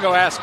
go ask.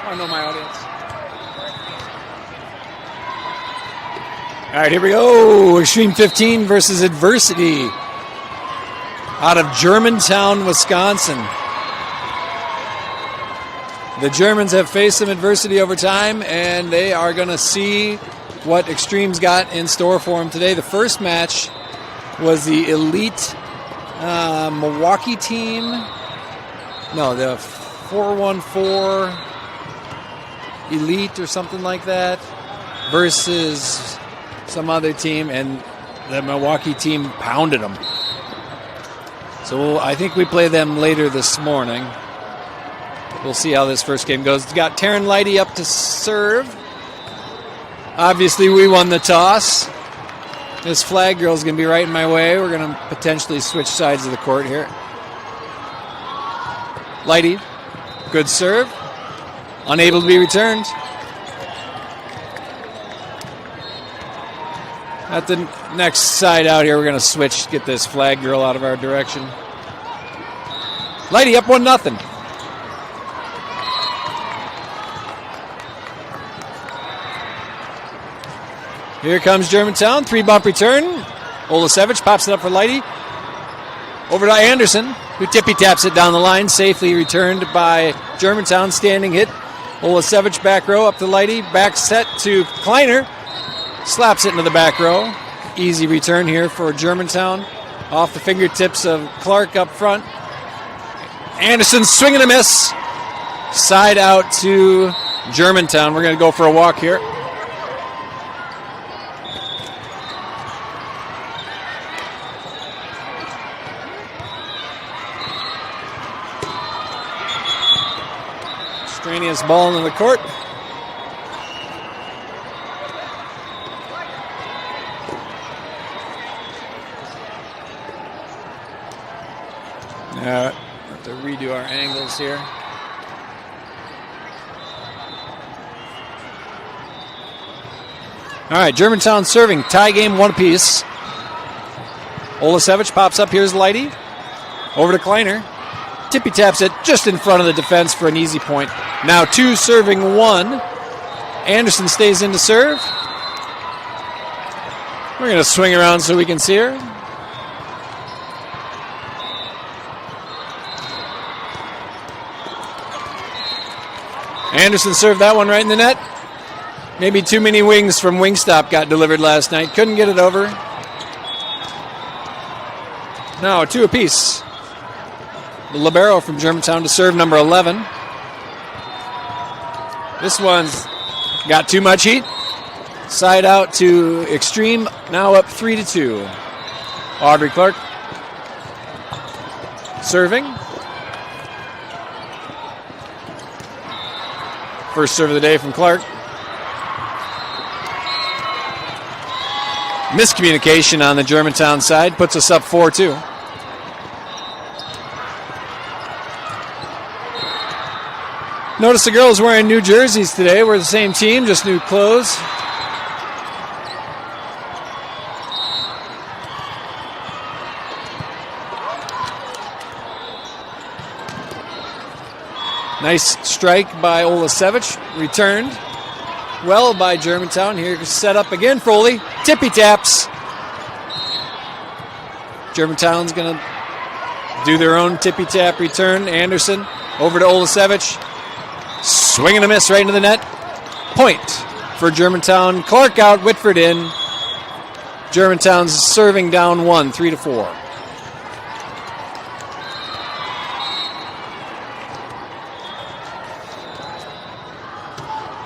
I know my audience. All right, here we go. Xtreme 15 versus Adversity out of Germantown, Wisconsin. The Germans have faced some adversity over time, and they are going to see what Xtreme's got in store for them today. The first match was the Elite Milwaukee team. No, the 414 Elite or something like that versus some other team, and the Milwaukee team pounded them. So I think we play them later this morning. We'll see how this first game goes. It's got Taryn Lighty up to serve. Obviously, we won the toss. This flag girl's going to be right in my way. We're going to potentially switch sides of the court here. Lighty, good serve. Unable to be returned. At the next side out here, we're going to switch, get this flag girl out of our direction. Lighty up 1-0. Here comes Germantown. 3-bump return. Olasevich pops it up for Lighty. Over to Anderson, who tippy-taps it down the line. Safely returned by Germantown. Standing hit. Olasevich back row up to Lighty. Back set to Kleiner. Slaps it into the back row. Easy return here for Germantown. Off the fingertips of Clark up front. Anderson swing and a miss. Side out to Germantown. We're going to go for a walk here. Extraneous ball into the court. Now, have to redo our angles here. All right, Germantown serving. Tie game, one apiece. Olasevich pops up. Here's Lighty. Over to Kleiner. Tippy taps it just in front of the defense for an easy point. Now 2 serving 1. Anderson stays in to serve. We're going to swing around so we can see her. Anderson served that one right in the net. Maybe too many wings from Wingstop got delivered last night. Couldn't get it over. Now 2 apiece. The libero from Germantown to serve number 11. This one's got too much heat. Side out to Xtreme, now up 3-2. Aubrey Clark serving. First serve of the day from Clark. Miscommunication on the Germantown side puts us up 4-2. Notice the girls wearing new jerseys today. We're the same team, just new clothes. Nice strike by Olasevich. Returned well by Germantown. Here set up again. Foley. Tippy taps. Germantown's going to do their own tippy tap return. Anderson over to Olasevich. Swing and a miss right into the net. Point for Germantown. Clark out. Whitford in. Germantown's serving down 1, 3-4.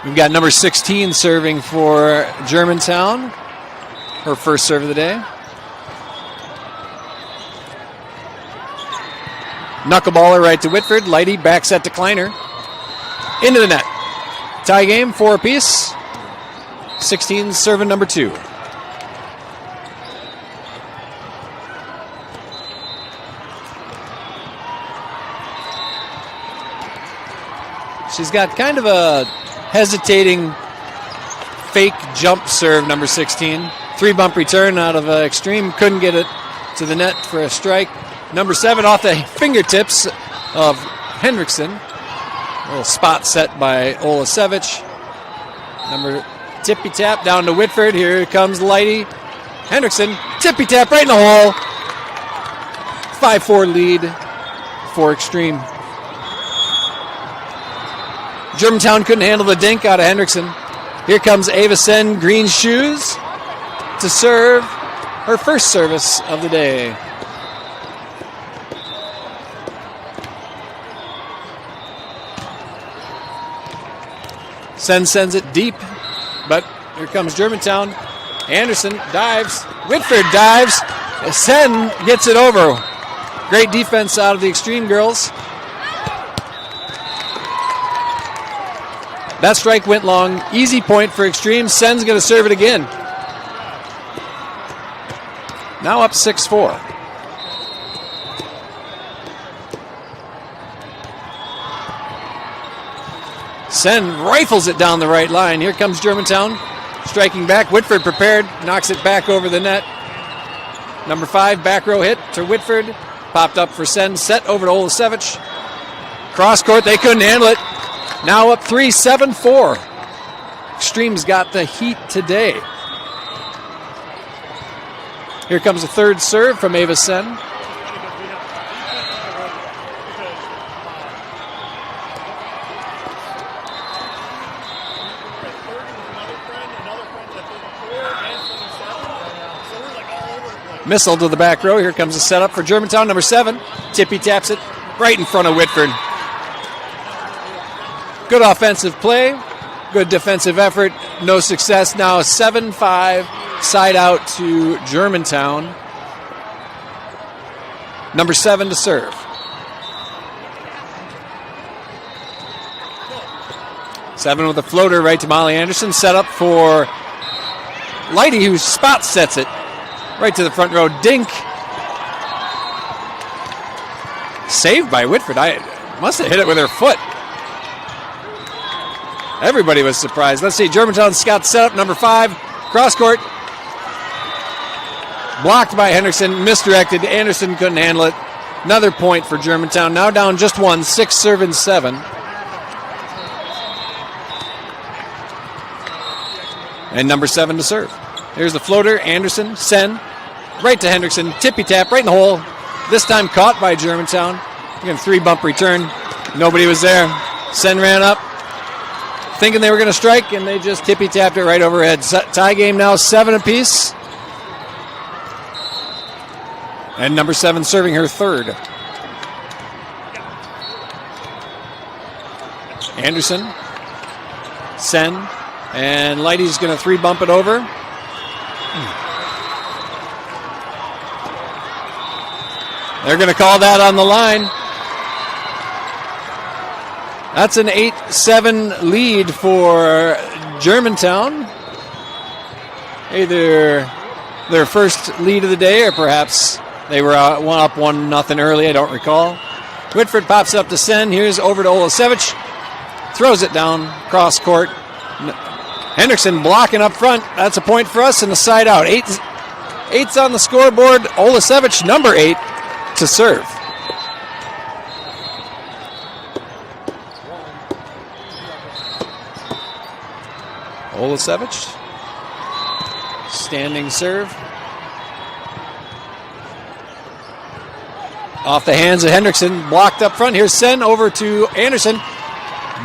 We've got number 16 serving for Germantown. Her first serve of the day. Knuckleballer right to Whitford. Lighty back set to Kleiner. Into the net. Tie game, 4 apiece. 16 serving number 2. She's got kind of a hesitating fake jump serve, number 16. 3-bump return out of Xtreme. Couldn't get it to the net for a strike. Number 7 off the fingertips of Hendrickson. A little spot set by Olasevich. Number tippy tap down to Whitford. Here comes Lighty. Hendrickson, tippy tap right in the hole. 5-4 lead for Xtreme. Germantown couldn't handle the dink out of Hendrickson. Here comes Ava Sen, green shoes, to serve her first service of the day. Sen sends it deep, but here comes Germantown. Anderson dives. Whitford dives. Sen gets it over. Great defense out of the Xtreme girls. That strike went long. Easy point for Xtreme. Sen's going to serve it again. Now up 6-4. Sen rifles it down the right line. Here comes Germantown. Striking back. Whitford prepared. Knocks it back over the net. Number 5, back row hit to Whitford. Popped up for Sen. Set over to Olasevich. Cross court. They couldn't handle it. Now up 3-7-4. Xtreme's got the heat today. Here comes the third serve from Ava Sen. Missile to the back row. Here comes the setup for Germantown. Number 7. Tippy taps it right in front of Whitford. Good offensive play, good defensive effort, no success. Now 7-5, side out to Germantown. Number 7 to serve. 7 with a floater right to Molly Anderson. Set up for Lighty, who spot sets it right to the front row. Dink. Saved by Whitford. I must have hit it with her foot. Everybody was surprised. Let's see. Germantown's got set up. Number 5. Cross court. Blocked by Henderson. Misdirected. Anderson couldn't handle it. Another point for Germantown. Now down just 1. 6 serving 7. And number 7 to serve. Here's the floater. Anderson. Sen. Right to Hendrickson. Tippy tap right in the hole. This time caught by Germantown. Again, 3-bump return. Nobody was there. Sen ran up, thinking they were going to strike, and they just tippy tapped it right overhead. Tie game now 7 apiece. And number 7 serving her third. Anderson, Sen, and Leidy's going to 3-bump it over. They're going to call that on the line. That's an 8-7 lead for Germantown. Either their first lead of the day, or perhaps they were up 1-0 early. I don't recall. Whitford pops it up to Sen. Here's over to Olasevich. Throws it down cross court. Hendrickson blocking up front. That's a point for us, and a side out. Eight's on the scoreboard. Olasevich, number 8, to serve. Olasevich, standing serve. Off the hands of Hendrickson, blocked up front. Here's Sen over to Anderson.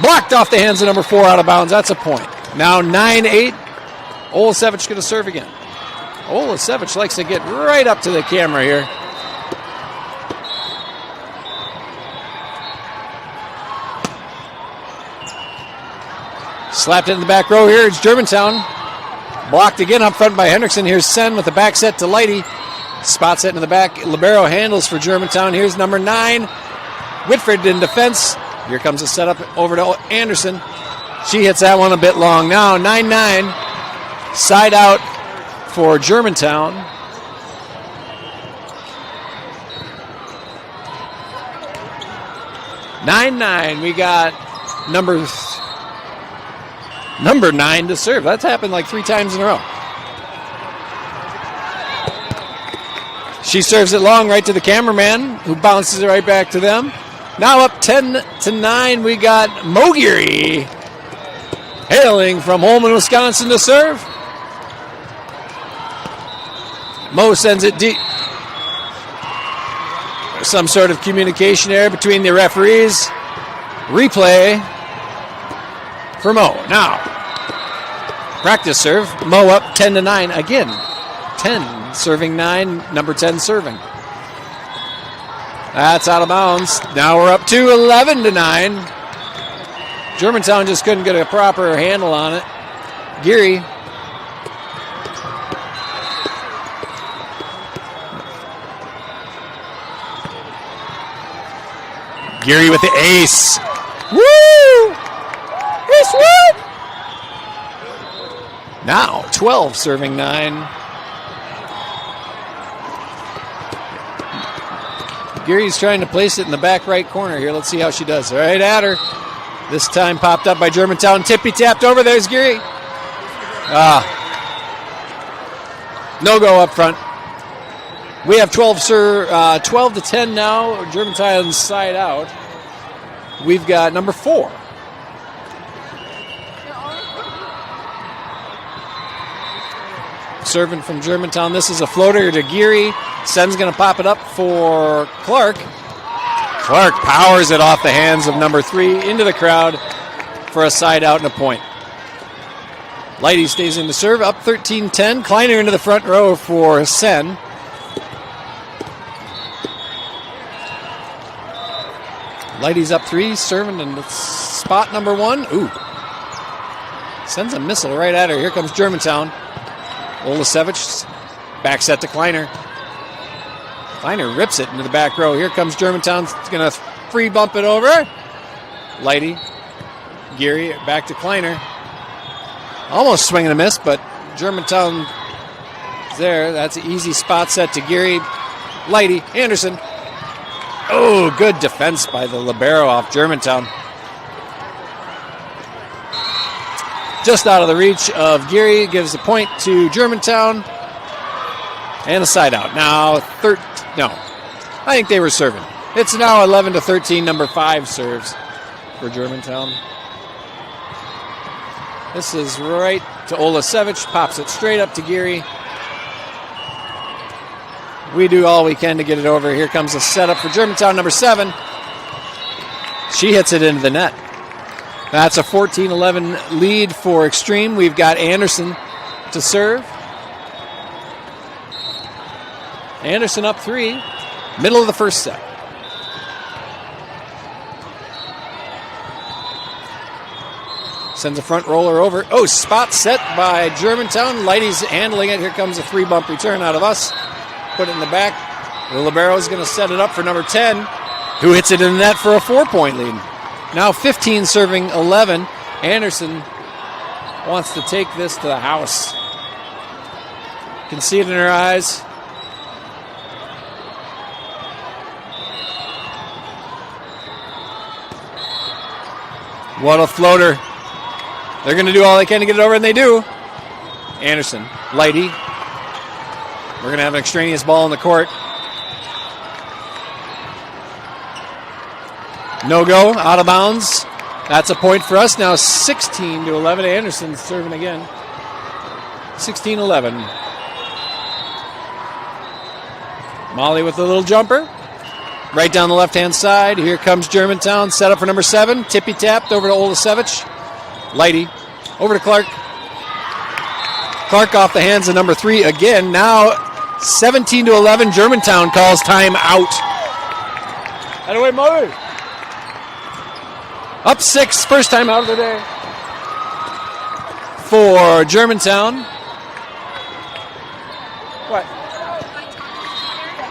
Blocked off the hands of number 4, out of bounds. That's a point. Now 9-8. Olasevich going to serve again. Olasevich likes to get right up to the camera here. Slapped it in the back row here. It's Germantown. Blocked again up front by Hendrickson. Here's Sen with the back set to Leidy. Spot set in the back. Libero handles for Germantown. Here's number 9. Whitford in defense. Here comes a setup over to Anderson. She hits that one a bit long. Now 9-9. Side out for Germantown. We got number 9 to serve. That's happened like 3 times in a row. She serves it long right to the cameraman, who bounces it right back to them. Now up 10-9, we got Mogiri, hailing from Holman, Wisconsin, to serve. Mo sends it deep. There's some sort of communication error between the referees. Replay for Mo. Now, practice serve. Mo up 10-9 again. 10 serving 9, number 10 serving. That's out of bounds. Now we're up to 11-9. Germantown just couldn't get a proper handle on it. Geary. Geary with the ace. Woo! Ace what? Now 12 serving 9. Geary's trying to place it in the back right corner here. Let's see how she does. Right at her. This time popped up by Germantown. Tippy tapped over. There's Geary. No go up front. We have 12-10 now. Germantown's side out. We've got number 4. Serving from Germantown. This is a floater to Geary. Sen's going to pop it up for Clark. Clark powers it off the hands of number 3 into the crowd for a side out and a point. Leidy stays in the serve, up 13-10. Kleiner into the front row for Sen. Leidy's up 3, serving in spot number 1. Ooh. Sends a missile right at her. Here comes Germantown. Olasevich, back set to Kleiner. Kleiner rips it into the back row. Here comes Germantown. It's going to free bump it over. Leidy, Geary, back to Kleiner. Almost swing and a miss, but Germantown is there. That's an easy spot set to Geary. Leidy, Anderson. Oh, good defense by the libero off Germantown. Just out of the reach of Geary, gives the point to Germantown. And a side out. Now, I think they were serving. It's now 11-13. Number 5 serves for Germantown. This is right to Olasevich. Pops it straight up to Geary. We do all we can to get it over. Here comes a setup for Germantown, number 7. She hits it into the net. That's a 14-11 lead for Xtreme. We've got Anderson to serve. Anderson up 3. Middle of the first set. Sends a front roller over. Oh, spot set by Germantown. Leidy's handling it. Here comes a 3-bump return out of us. Put it in the back. The libero is going to set it up for number 10, who hits it in the net for a 4-point lead. Now 15 serving 11. Anderson wants to take this to the house. Can see it in her eyes. What a floater. They're going to do all they can to get it over, and they do. Anderson, Leidy. We're going to have an extraneous ball in the court. No go, out of bounds. That's a point for us. Now 16-11. Anderson serving again. 16-11. Molly with a little jumper. Right down the left-hand side. Here comes Germantown. Set up for number 7. Tippy-tapped over to Olasevich. Leidy over to Clark. Clark off the hands of number 3 again. Now 17-11. Germantown calls time out. That away, Molly. Up 6, first time out of the day for Germantown. What?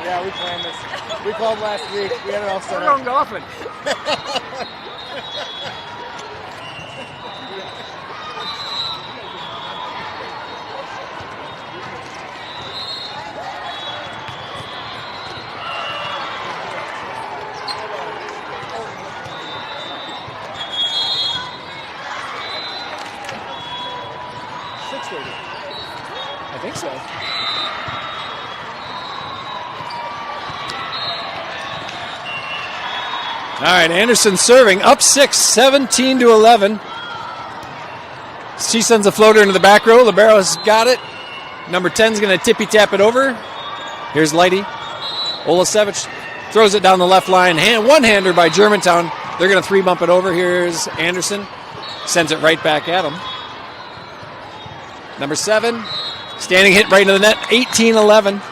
Yeah, we planned this. We called last week. We had it all set up. We're going golfing. 6:30. I think so. All right, Anderson serving up 6, 17-11. She sends a floater into the back row. Libero's got it. Number 10's going to tippy-tap it over. Here's Leidy. Olasevich throws it down the left line. One-hander by Germantown. They're going to 3-bump it over. Here's Anderson. Sends it right back at him. Number 7, standing hit right into the net, 18-11.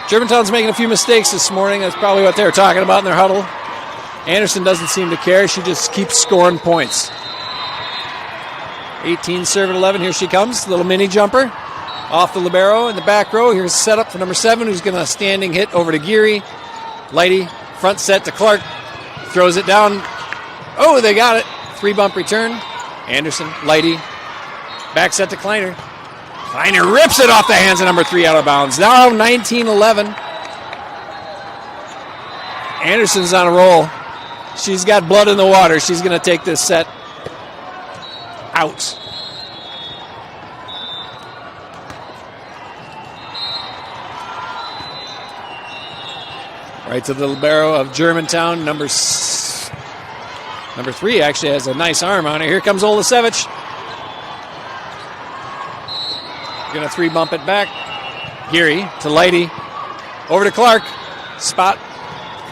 Germantown's making a few mistakes this morning. That's probably what they were talking about in their huddle. Anderson doesn't seem to care. She just keeps scoring points. 18 serving 11. Here she comes. Little mini jumper. Off the libero in the back row. Here's a setup for number 7, who's going to standing hit over to Geary. Leidy, front set to Clark. Throws it down. Oh, they got it. 3-bump return. Anderson, Leidy. Back set to Kleiner. Kleiner rips it off the hands of number 3 out of bounds. Now 19-11. Anderson's on a roll. She's got blood in the water. She's going to take this set out. Right to the libero of Germantown. Number 3 actually has a nice arm on it. Here comes Olasevich. Going to 3-bump it back. Geary to Leidy. Over to Clark. Spot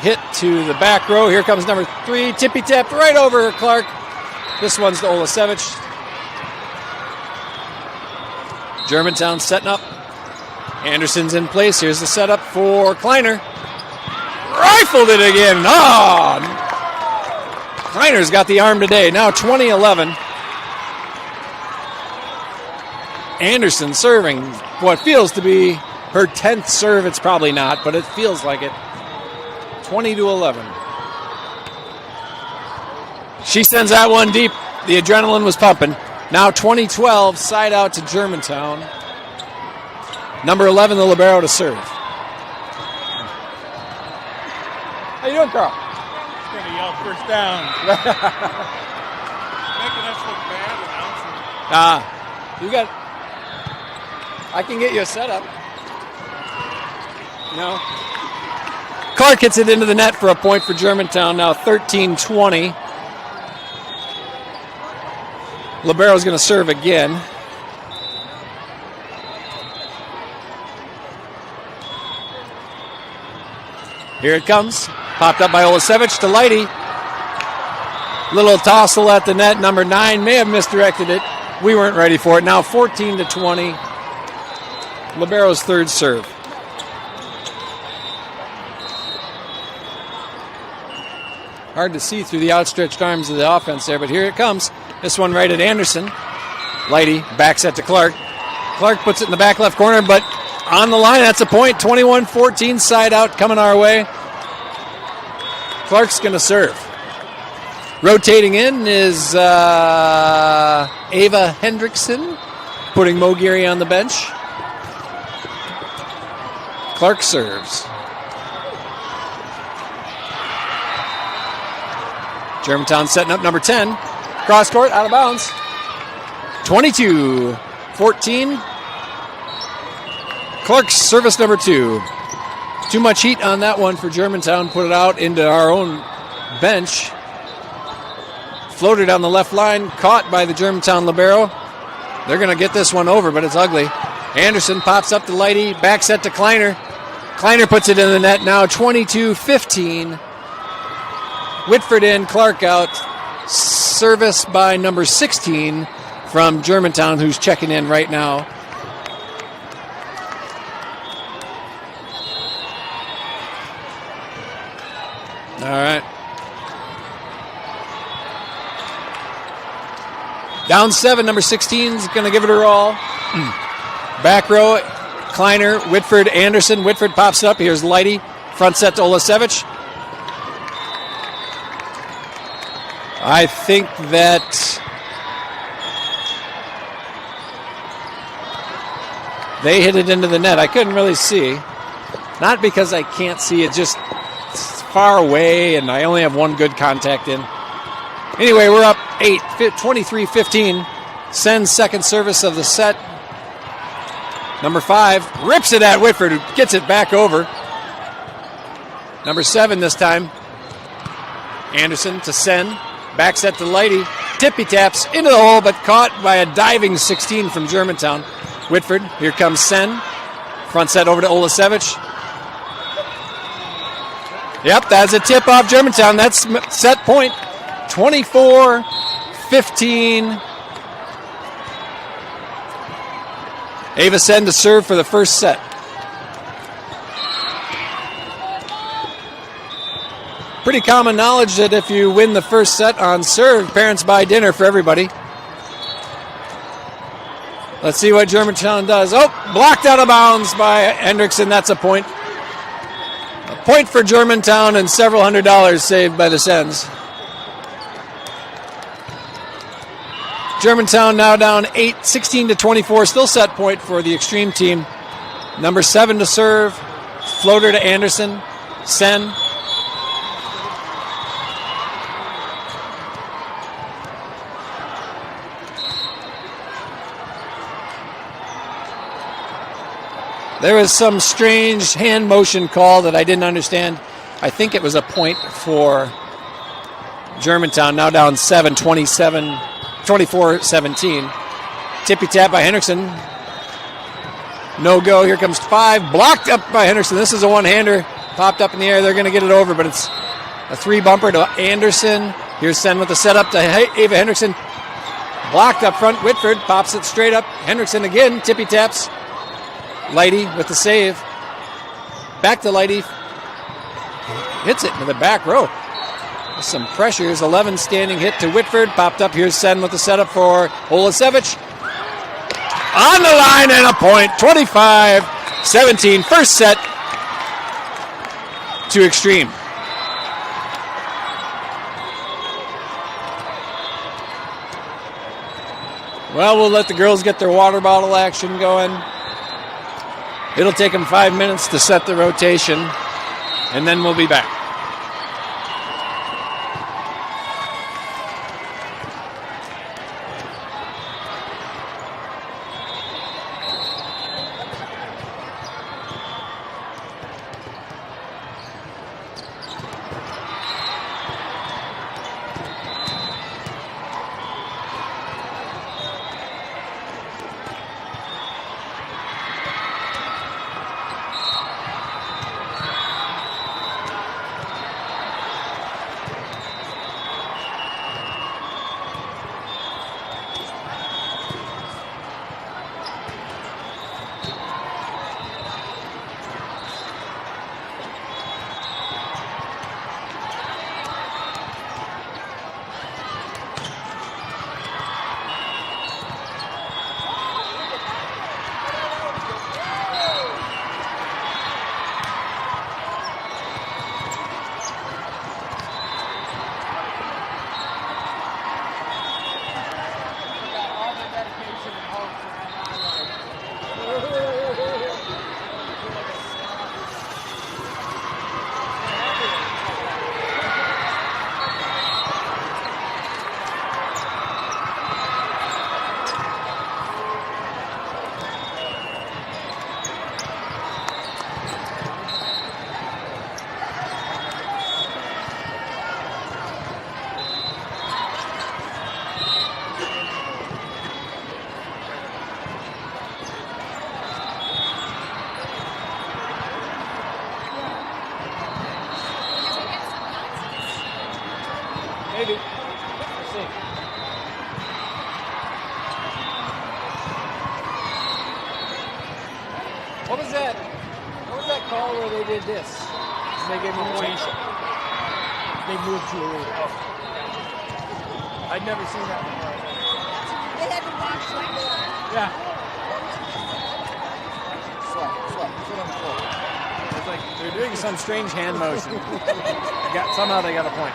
hit to the back row. Here comes number 3. Tippy tapped right over Clark. This one's to Olasevich. Germantown setting up. Anderson's in place. Here's the setup for Kleiner. Rifled it again. Oh! Kleiner's got the arm today. Now 20-11. Anderson serving what feels to be her 10th serve. It's probably not, but it feels like it. 20-11. She sends that one deep. The adrenaline was pumping. Now 20-12, side out to Germantown. Number 11, the libero to serve. How you doing, Carl? He's going to yell first down. Making us look bad announcing. You got... I can get you a setup. No. Clark hits it into the net for a point for Germantown. Now 13-20. Libero's going to serve again. Here it comes. Popped up by Olasevich to Leidy. Little tossle at the net. Number 9 may have misdirected it. We weren't ready for it. Now 14-20. Libero's third serve. Hard to see through the outstretched arms of the offense there, but here it comes. This one right at Anderson. Lighty back set to Clark. Clark puts it in the back left corner, but on the line, that's a point. 21-14 side out coming our way. Clark's going to serve. Rotating in is Ava Hendrickson, putting Mo Geary on the bench. Clark serves. Germantown setting up number 10. Cross court, out of bounds. 22-14. Clark's service number 2. Too much heat on that one for Germantown. Put it out into our own bench. Floater down the left line, caught by the Germantown libero. They're going to get this one over, but it's ugly. Anderson pops up to Lighty, back set to Kleiner. Kleiner puts it in the net now, 22-15. Whitford in, Clark out. Service by number 16 from Germantown, who's checking in right now. All right. Down 7, number 16 is going to give it her all. Back row, Kleiner, Whitford, Anderson. Whitford pops it up. Here's Lighty. Front set to Olasevich. I think that they hit it into the net. I couldn't really see. Not because I can't see it, just it's far away, and I only have one good contact in. Anyway, we're up 8, 23-15. Sends second service of the set. Number 5 rips it at Whitford, who gets it back over. Number 7 this time. Anderson to Sen. Back set to Lighty. Tippy taps into the hole, but caught by a diving 16 from Germantown. Whitford, here comes Sen. Front set over to Olasevich. Yep, that's a tip off Germantown. That's set point. 24-15. Ava Sen to serve for the first set. Pretty common knowledge that if you win the first set on serve, parents buy dinner for everybody. Let's see what Germantown does. Oh, blocked out of bounds by Hendrickson. That's a point. A point for Germantown and several $100 saved by the Sens. Germantown now down 16-24. Still set point for the Xtreme team. Number 7 to serve. Floater to Anderson. Sen. There was some strange hand motion call that I didn't understand. I think it was a point for Germantown. Now down 24-17. Tippy tap by Hendrickson. No go. Here comes 5. Blocked up by Henderson. This is a one-hander. Popped up in the air. They're going to get it over, but it's a 3-bumper to Anderson. Here's Sen with the setup to Ava Hendrickson. Blocked up front. Whitford pops it straight up. Hendrickson again. Tippy taps. Lighty with the save. Back to Lighty. Hits it into the back row. With some pressure. Here's 11 standing hit to Whitford. Popped up. Here's Sen with the setup for Olasevich. On the line and a point. 25-17. First set to Xtreme. Well, we'll let the girls get their water bottle action going. It'll take them 5 minutes to set the rotation, and then we'll be back. Maybe. We'll see. What was that? What was that call where they did this? They gave me a change. They moved too early. I'd never seen that before. They had to watch like Yeah. Sit on the floor. It's like they're doing some strange hand motion. Somehow they got a point.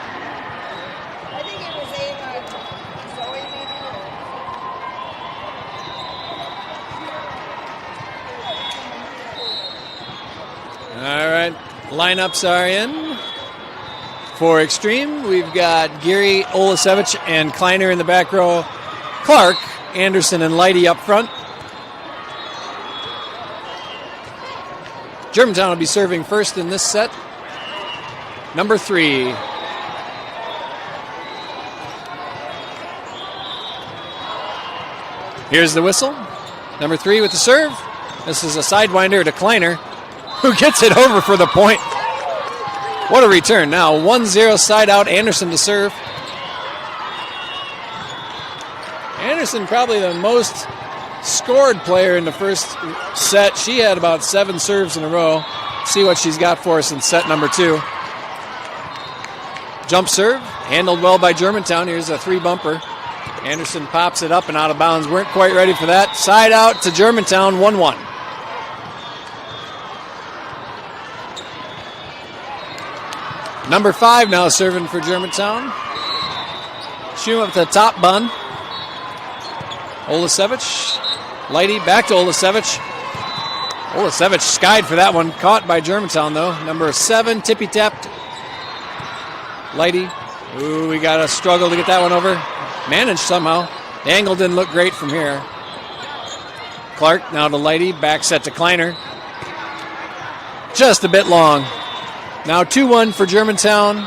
I think it was Zoe maybe. All right, lineups are in. For Xtreme, we've got Geary, Olasevich, and Kleiner in the back row. Clark, Anderson, and Leidy up front. Germantown will be serving first in this set. Number 3. Here's the whistle. Number 3 with the serve. This is a sidewinder to Kleiner, who gets it over for the point. What a return. Now 1-0 side out, Anderson to serve. Anderson probably the most scored player in the first set. She had about 7 serves in a row. See what she's got for us in set number 2. Jump serve, handled well by Germantown. Here's a 3-bumper. Anderson pops it up and out of bounds. Weren't quite ready for that. Side out to Germantown, 1-1. Number 5 now serving for Germantown. Shoot up the top bun. Olasevich. Leidy back to Olasevich. Olasevich skied for that one. Caught by Germantown, though. Number 7, tippy-tapped. Leidy. Ooh, we got to struggle to get that one over. Managed somehow. The angle didn't look great from here. Clark now to Leidy. Back set to Kleiner. Just a bit long. Now 2-1 for Germantown.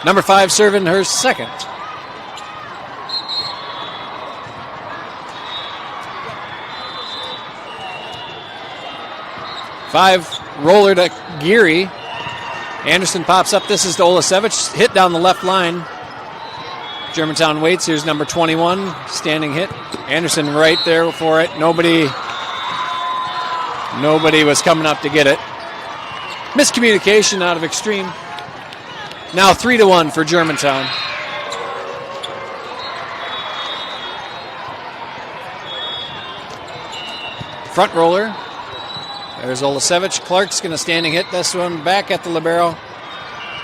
Number 5 serving her second. Five roller to Geary. Anderson pops up. This is to Olasevich. Hit down the left line. Germantown waits. Here's number 21. Standing hit. Anderson right there for it. Nobody was coming up to get it. Miscommunication out of Xtreme. Now 3-1 for Germantown. Front roller. There's Olasevich. Clark's going to standing hit this one. Back at the libero.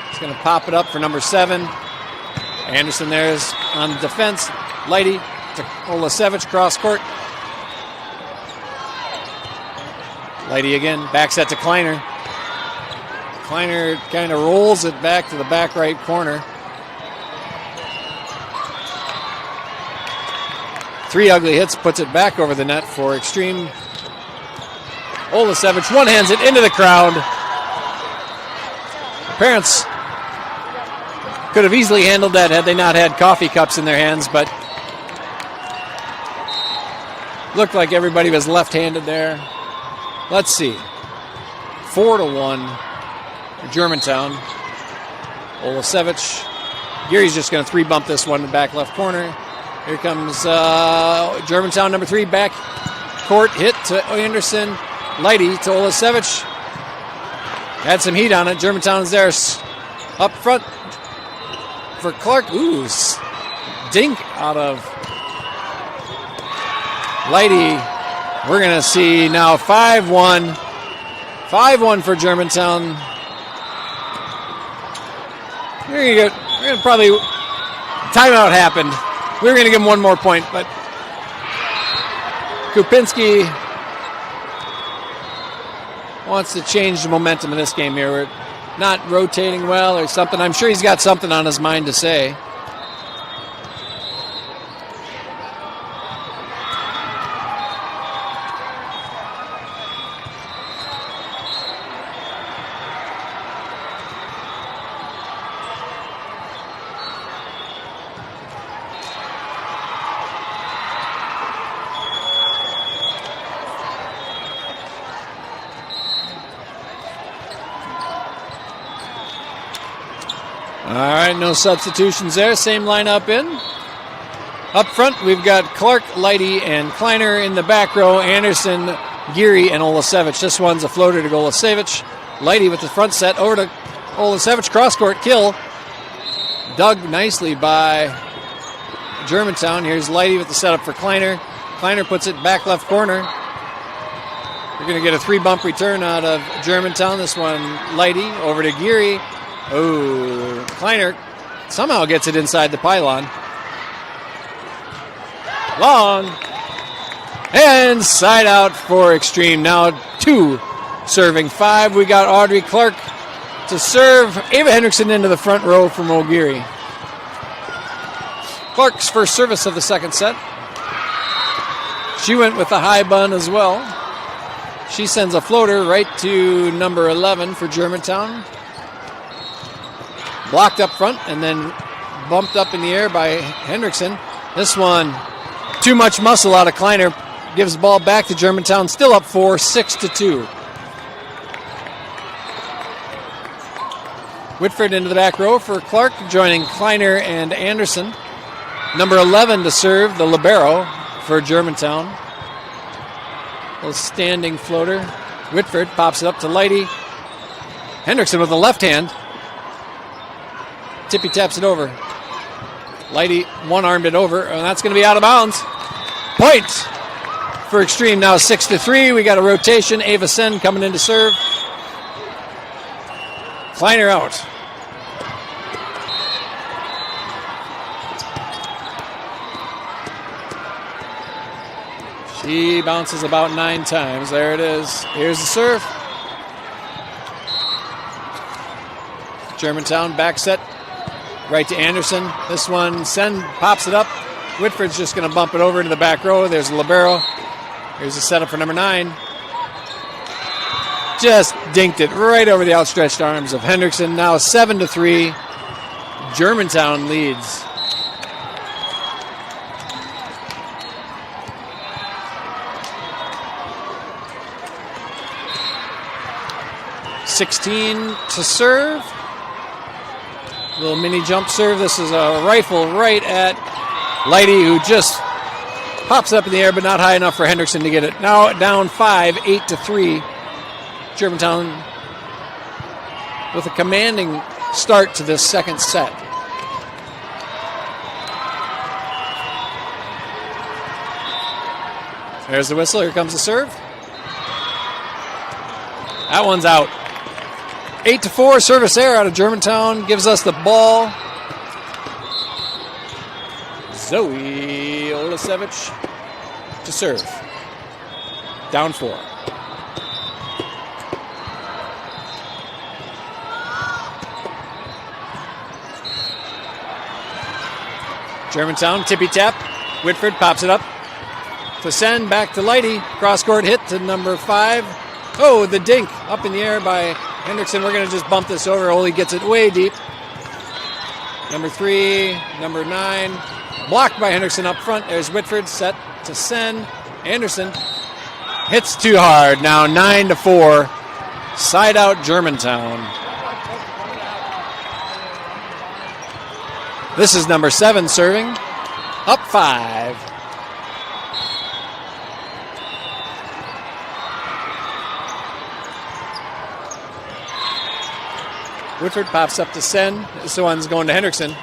He's going to pop it up for number 7. Anderson there's on defense. Leidy to Olasevich, cross court. Leidy again, back set to Kleiner. Kleiner kind of rolls it back to the back right corner. 3 ugly hits, puts it back over the net for Xtreme. Olasevich one-hands it into the crowd. Parents could have easily handled that had they not had coffee cups in their hands, but looked like everybody was left-handed there. Let's see. 4-1 for Germantown. Olasevich. Geary's just going to 3-bump this one in the back left corner. Here comes Germantown, number 3, back court hit to Anderson. Leidy to Olasevich. Had some heat on it. Germantown's there up front for Clark. Ooh, dink out of Leidy. We're going to see now 5-1. 5-1 for Germantown. We're going to probably... Timeout happened. We were going to give him one more point, but Kupinski wants to change the momentum of this game here. We're not rotating well or something. I'm sure he's got something on his mind to say. All right, no substitutions there. Same lineup in. Up front, we've got Clark, Leidy, and Kleiner. In the back row, Anderson, Geary, and Olasevich. This one's a floater to Olasevich. Leidy with the front set over to Olasevich. Cross-court kill. Dug nicely by Germantown. Here's Leidy with the setup for Kleiner. Kleiner puts it back left corner. We're going to get a 3-bump return out of Germantown. This one, Leidy over to Geary. Oh, Kleiner somehow gets it inside the pylon. Long. And side out for Xtreme. Now 2 serving 5. We got Audrey Clark to serve. Ava Hendrickson into the front row from O'Geary. Clark's first service of the second set. She went with the high bun as well. She sends a floater right to number 11 for Germantown. Blocked up front and then bumped up in the air by Hendrickson. This one, too much muscle out of Kleiner. Gives the ball back to Germantown. Still up 4, 6-2. Whitford into the back row for Clark, joining Kleiner and Anderson. Number 11 to serve, the libero for Germantown. A little standing floater. Whitford pops it up to Leidy. Hendrickson with the left hand. Tippy taps it over. Leidy one-armed it over, and that's going to be out of bounds. Point for Xtreme, now 6-3. We got a rotation. Ava Sen coming in to serve. Kleiner out. She bounces about 9 times. There it is. Here's the serve. Germantown back set. Right to Anderson. This one, Sen pops it up. Whitford's just going to bump it over into the back row. There's the libero. Here's the setup for number 9. Just dinked it right over the outstretched arms of Hendrickson. Now 7-3. Germantown leads. .16 to serve. Little mini jump serve. This is a rifle right at Leidy, who just pops up in the air, but not high enough for Hendrickson to get it. Now down 5, 8-3. Germantown with a commanding start to this second set. There's the whistle. Here comes the serve. That one's out. 8-4 service error out of Germantown gives us the ball. Zoe Olasevich to serve. Down 4. Germantown tippy tap. Whitford pops it up to send back to Leidy. Cross court hit to number 5. Oh, the dink up in the air by Hendrickson. We're going to just bump this over. Ole gets it way deep. Number 3, number 9. Blocked by Hendrickson up front. There's Whitford set to send. Anderson hits too hard. Now 9-4. Side out Germantown. This is number 7 serving. Up 5. Whitford pops up to Sen. This one's going to Hendrickson.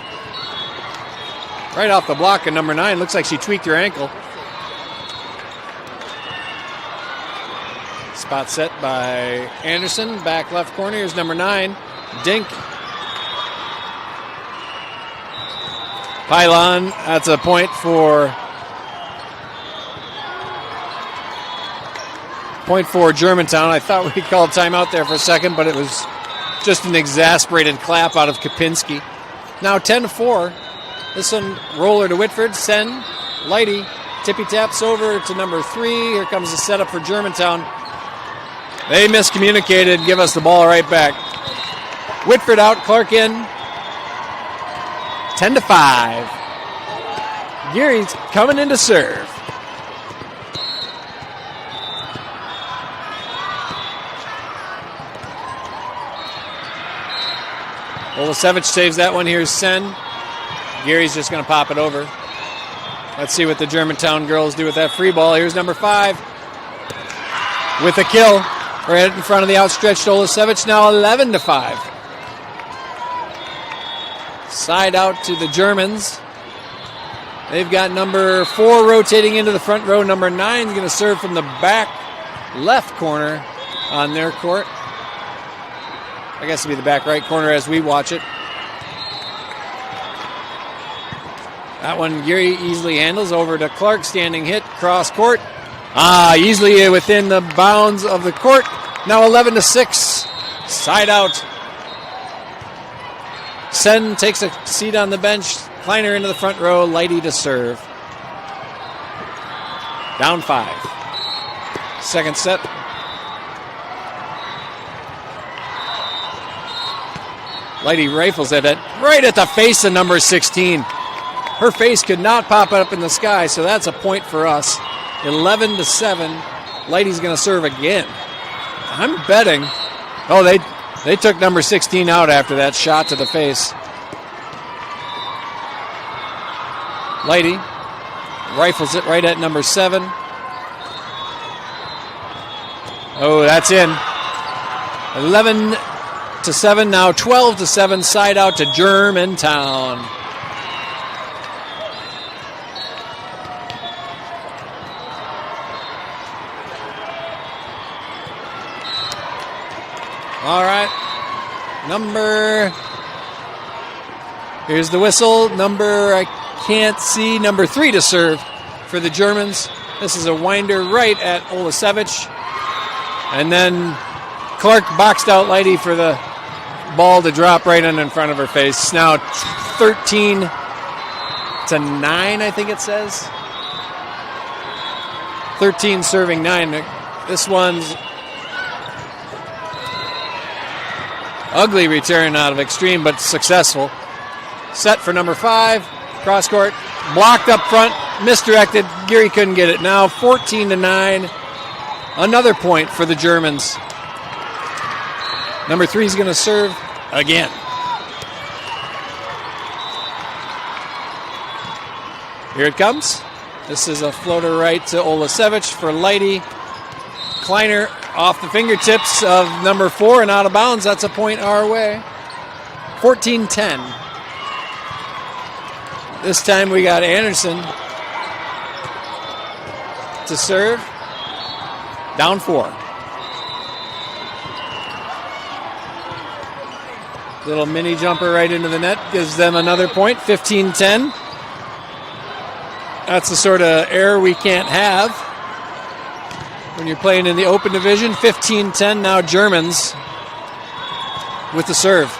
Right off the block of number 9. Looks like she tweaked her ankle. Spot set by Anderson. Back left corner. Here's number 9. Dink. Pylon. That's a point for Germantown. I thought we called timeout there for a second, but it was just an exasperated clap out of Kapinski. Now 10-4. This one, roller to Whitford. Sen, Leidy, tippy taps over to number 3. Here comes the setup for Germantown. They miscommunicated. Give us the ball right back. Whitford out, Clark in. 10-5. Geary's coming in to serve. Olasevich saves that one. Here's Sen. Gary's just going to pop it over. Let's see what the Germantown girls do with that free ball. Here's number 5 with a kill right in front of the outstretched Olasevich. Now 11-5. Side out to the Germans. They've got number 4 rotating into the front row. Number 9 is going to serve from the back left corner on their court. I guess it'll be the back right corner as we watch it. That one Geary easily handles over to Clark. Standing hit, cross court. Easily within the bounds of the court. Now 11-6. Side out. Sen takes a seat on the bench. Kleiner into the front row. Lighty to serve. Down 5. Second set. Lighty rifles at it right at the face of number 16. Her face could not pop up in the sky, so that's a point for us. 11-7. Lighty's going to serve again. I'm betting. Oh, they took number 16 out after that shot to the face. Lighty rifles it right at number 7. Oh, that's in. 11-7, now 12-7, side out to Germantown. All right. Here's the whistle. I can't see. Number 3 to serve for the Germans. This is a winder right at Olasevich. And then Clark boxed out Lighty for the ball to drop right in front of her face. Now 13-9, I think it says. 13 serving 9. This one's ugly return out of Xtreme, but successful. Set for number 5. Cross court. Blocked up front. Misdirected. Geary couldn't get it. Now 14-9. Another point for the Germans. Number 3 is going to serve again. Here it comes. This is a floater right to Olasevich for Lighty. Kleiner off the fingertips of number 4 and out of bounds. That's a point our way. 14-10. This time we got Anderson to serve. Down 4. Little mini jumper right into the net gives them another point. 15-10. That's the sort of error we can't have when you're playing in the open division. 15-10 now Germans with the serve.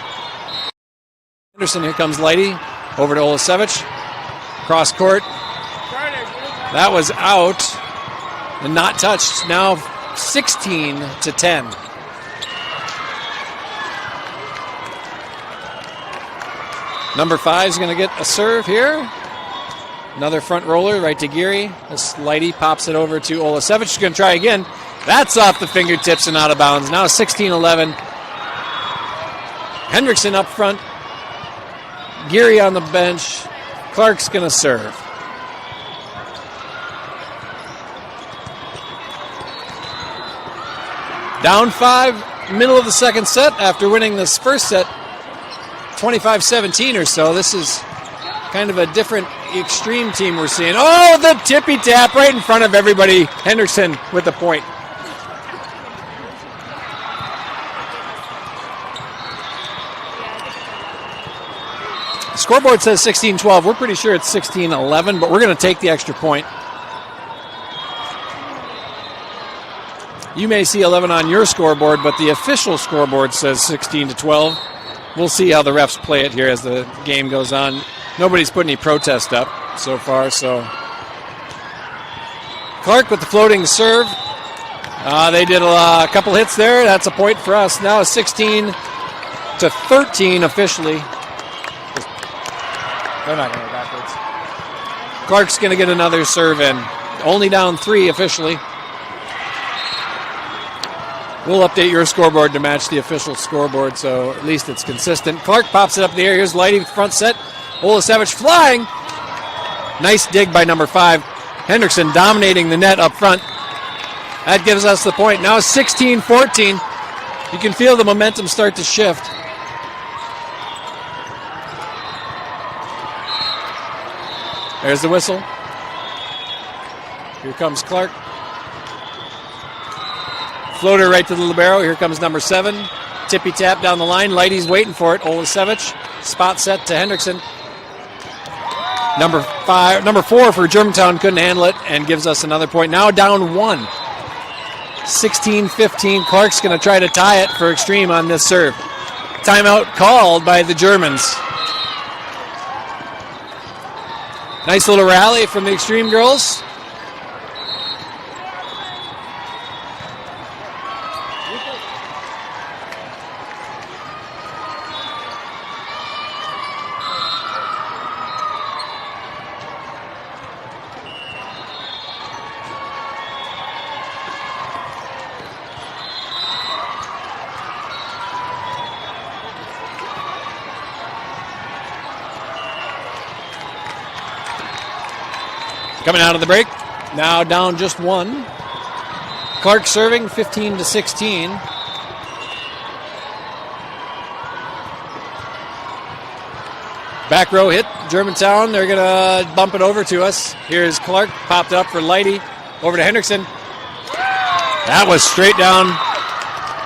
Anderson, here comes Lighty. Over to Olasevich. Cross court. That was out and not touched. Now 16-10. Number 5 is going to get a serve here. Another front roller right to Geary. This Lighty pops it over to Olasevich. She's going to try again. That's off the fingertips and out of bounds. Now 16-11. Hendrickson up front. Geary on the bench. Clark's going to serve. Down 5, middle of the second set after winning this first set 25-17 or so. This is kind of a different Xtreme team we're seeing. Oh, the tippy tap right in front of everybody. Hendrickson with the point. Scoreboard says 16-12. We're pretty sure it's 16-11, but we're going to take the extra point. You may see 11 on your scoreboard, but the official scoreboard says 16-12. We'll see how the refs play it here as the game goes on. Nobody's put any protest up so far, so. Clark with the floating serve. They did a couple hits there. That's a point for us. Now 16-13 officially. They're not going to go backwards. Clark's going to get another serve in. Only down 3 officially. We'll update your scoreboard to match the official scoreboard, so at least it's consistent. Clark pops it up in the air. Here's Lighty, front set. Olasevich flying. Nice dig by number 5. Hendrickson dominating the net up front. That gives us the point. Now 16-14. You can feel the momentum start to shift. There's the whistle. Here comes Clark. Floater right to the libero. Here comes number 7. Tippy tap down the line. Lighty's waiting for it. Olasevich. Spot set to Hendrickson. Number 4 for Germantown couldn't handle it and gives us another point. Now down 1. 16-15. Clark's going to try to tie it for Xtreme on this serve. Timeout called by the Germans. Nice little rally from the Xtreme girls. Coming out of the break, now down just 1. Clark serving 15-16. Back row hit, Germantown. They're going to bump it over to us. Here's Clark, popped up for Lighty. Over to Hendrickson. That was straight down.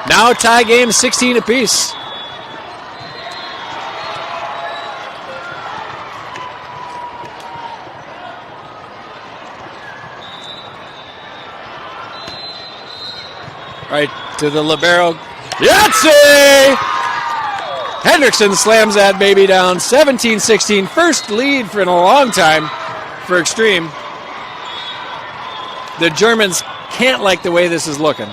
Now tie game, 16 apiece. Right to the libero. Yahtzee! Hendrickson slams that baby down. 17-16. First lead in a long time for Xtreme. The Germans can't like the way this is looking.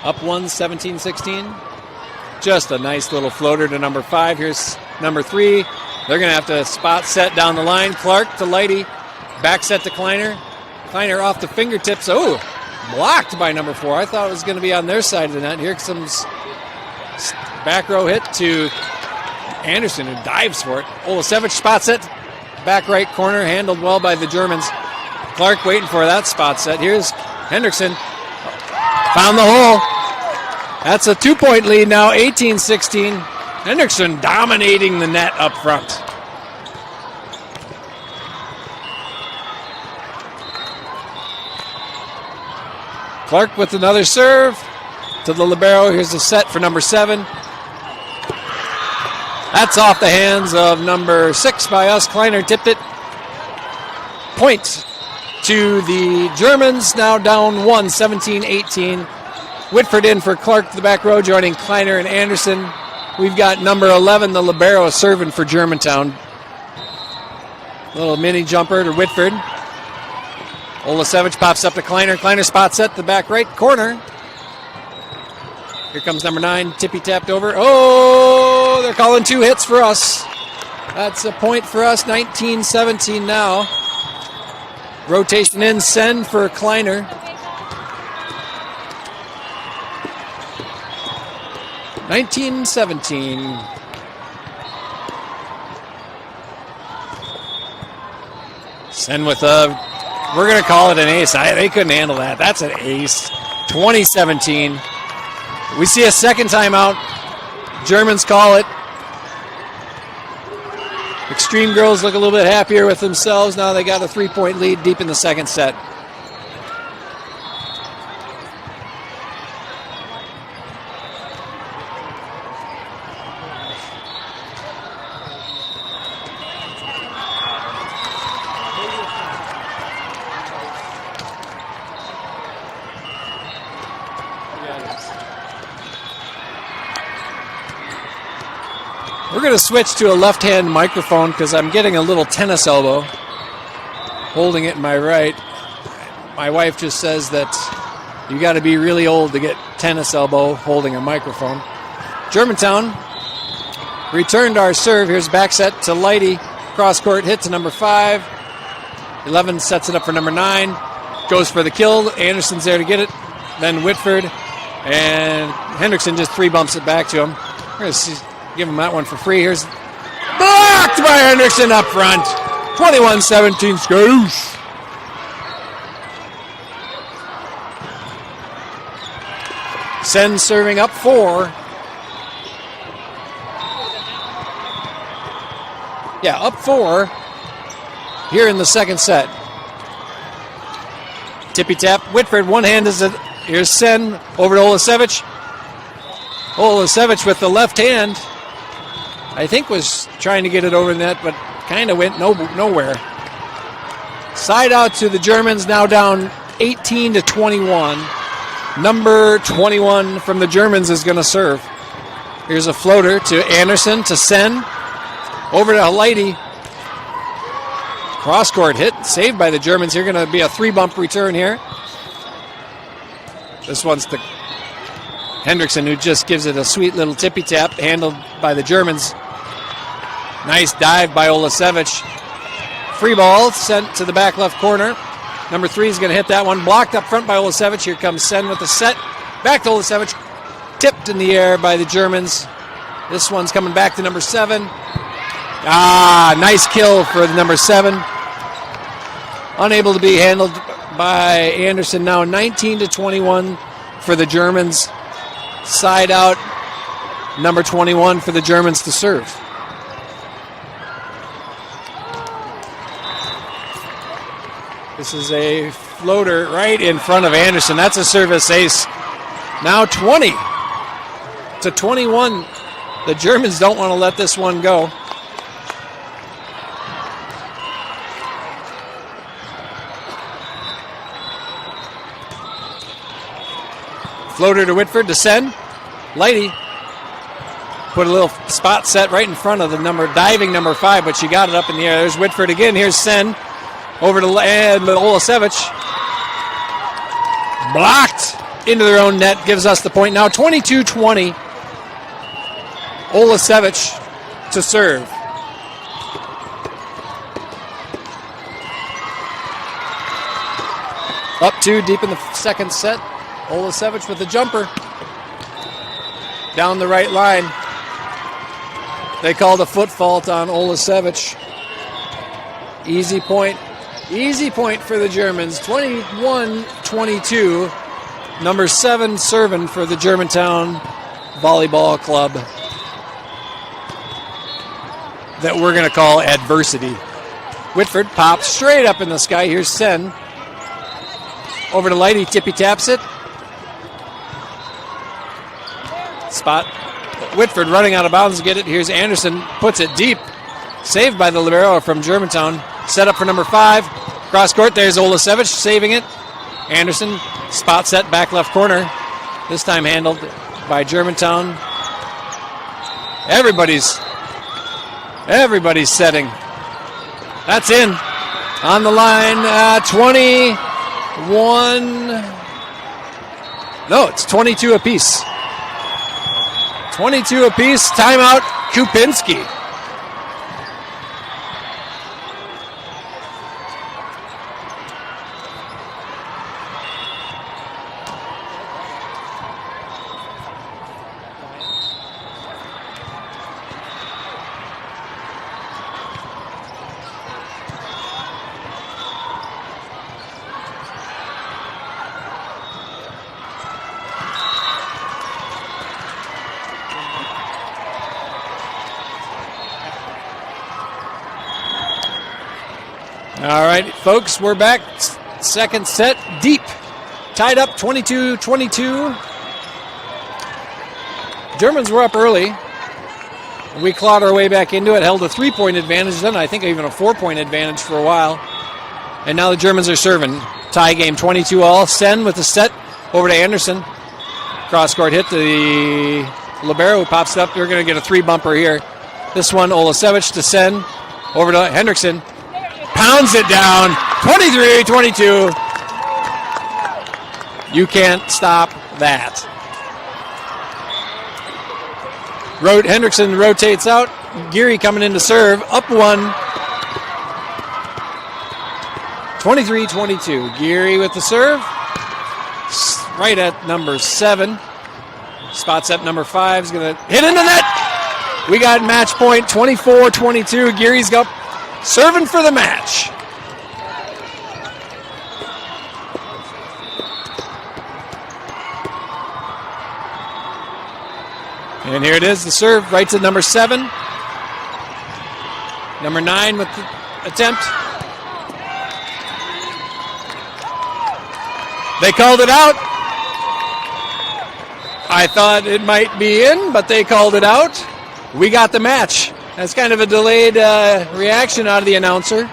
Up 1, 17-16. Just a nice little floater to number 5. Here's number 3. They're going to have to spot set down the line. Clark to Lighty. Back set to Kleiner. Kleiner off the fingertips. Oh, blocked by number 4. I thought it was going to be on their side of the net. Here comes back row hit to Anderson, who dives for it. Olasevich spot set. Back right corner, handled well by the Germans. Clark waiting for that spot set. Here's Hendrickson. Found the hole. That's a 2-point lead now, 18-16. Hendrickson dominating the net up front. Clark with another serve to the libero. Here's the set for number 7. That's off the hands of number 6 by us. Kleiner tipped it. Point to the Germans. Now down 1, 17-18. Whitford in for Clark to the back row, joining Kleiner and Anderson. We've got number 11, the libero, serving for Germantown. Little mini jumper to Whitford. Olasevich pops up to Kleiner. Kleiner spot set the back right corner. Here comes number 9, tippy tapped over. Oh, they're calling 2 hits for us. That's a point for us, 19-17 now. Rotation in, send for Kleiner. (19-17). Send with a... We're going to call it an ace. They couldn't handle that. That's an ace. 20-17. We see a second timeout. Germans call it. Xtreme girls look a little bit happier with themselves. Now they got a 3-point lead deep in the second set. We're going to switch to a left-hand microphone because I'm getting a little tennis elbow. Holding it in my right. My wife just says that you got to be really old to get tennis elbow holding a microphone. Germantown returned our serve. Here's back set to Lighty. Cross-court hit to number 5. 11 sets it up for number 9. Goes for the kill. Anderson's there to get it. Then Whitford. And Hendrickson just 3 bumps it back to him. We're going to give him that one for free. Here's blocked by Hendrickson up front. 21-17 Scouts. Sen serving up 4. Yeah, up 4 here in the second set. Tippy tap. Whitford, one hand is it. Here's Sen over to Olasevich. Olasevich with the left hand, I think was trying to get it over the net, but kind of went nowhere. Side out to the Germans, now down 18-21. Number 21 from the Germans is going to serve. Here's a floater to Anderson, to Sen. Over to Halidi. Cross-court hit, saved by the Germans. Here going to be a 3-bump return here. This one's to Hendrickson, who just gives it a sweet little tippy tap, handled by the Germans. Nice dive by Olasevich. Free ball sent to the back left corner. Number 3 is going to hit that one. Blocked up front by Olasevich. Here comes Sen with the set. Back to Olasevich. Tipped in the air by the Germans. This one's coming back to number 7. Nice kill for the number 7. Unable to be handled by Anderson. Now 19-21 for the Germans. Side out, number 21 for the Germans to serve. This is a floater right in front of Anderson. That's a service ace. Now 20-21. The Germans don't want to let this one go. Floater to Whitford, to Sen. Lighty put a little spot set right in front of the diving number 5, but she got it up in the air. There's Whitford again. Here's Sen. Over to Olasevich. Blocked into their own net. Gives us the point. Now 22-20. Olasevich to serve. Up 2 deep in the second set. Olasevich with the jumper. Down the right line. They called a foot fault on Olasevich. Easy point. Easy point for the Germans. 21-22. Number 7 serving for the Germantown Volleyball Club. That we're going to call adversity. Whitford pops straight up in the sky. Here's Sen. Over to Lighty. Tippy taps it. Spot. Whitford running out of bounds to get it. Here's Anderson. Puts it deep. Saved by the libero from Germantown. Set up for number 5. Cross court. There's Olasevich saving it. Anderson. Spot set back left corner. This time handled by Germantown. Everybody's setting. That's in. On the line. 21. No, it's 22 apiece. 22 apiece. Timeout, Kupinski. All right, folks, we're back. Second set, deep. Tied up 22-22. Germans were up early. We clawed our way back into it, held a 3-point advantage, then I think even a 4-point advantage for a while. And now the Germans are serving. Tie game 22-all. Sen with the set over to Anderson. Cross-court hit to the libero who pops it up. They're going to get a 3-bumper here. This one, Olasevich to Sen. Over to Hendrickson. Pounds it down, 23-22. You can't stop that. Hendrickson rotates out. Geary coming in to serve. Up 1. 23-22. Geary with the serve. Right at number 7. Spots up number 5. Is going to hit into net. We got match point 24-22. Geary's up serving for the match. And here it is, the serve right to number 7. Number 9 with the attempt. They called it out. I thought it might be in, but they called it out. We got the match. That's kind of a delayed reaction out of the announcer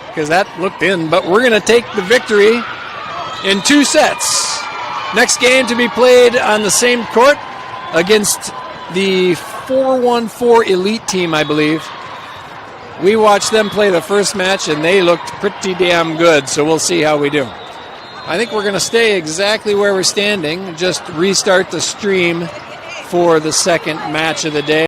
because that looked in, but we're going to take the victory in 2 sets. Next game to be played on the same court against the 414 Elite team, I believe. We watched them play the first match, and they looked pretty damn good, so we'll see how we do. I think we're going to stay exactly where we're standing, just restart the stream for the second match of the day.